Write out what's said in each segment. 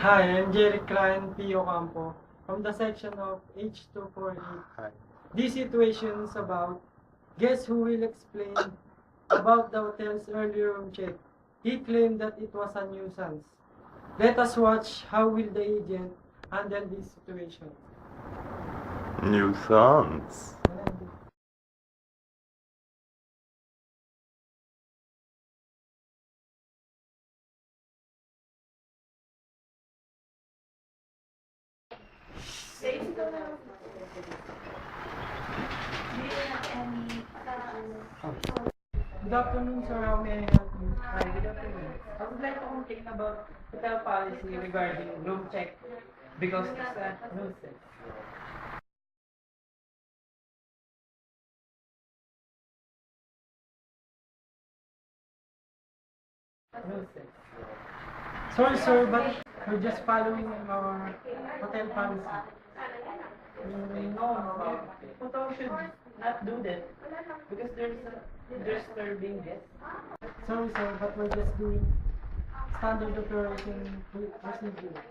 Hi, I'm Jerry Klein P. Ocampo from the section of H248. Hi. This situation is about, guess who will explain about the hotel's early room check. He claimed that it was a nuisance. Let us watch how will the agent handle this situation. Nuisance. Good afternoon, sir. How may I help you? Hi, good afternoon. I would like to complain about hotel policy regarding room check because it's a nuisance. Nuisance. Sorry, sir, but we're just following our hotel policy. No, hotel should not do that because there's disturbing guests. Sorry, sir, but we're just doing standard operation procedure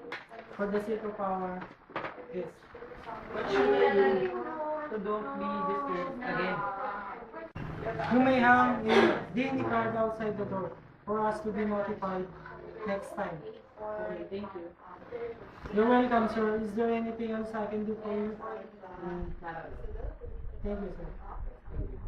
for the sake of our guests. What should I do to don't be disturbed again? You may have a DND card outside the door for us to be notified next time. Okay, thank you. You're welcome, sir. Is there anything else I can do for you? Not Thank you, sir.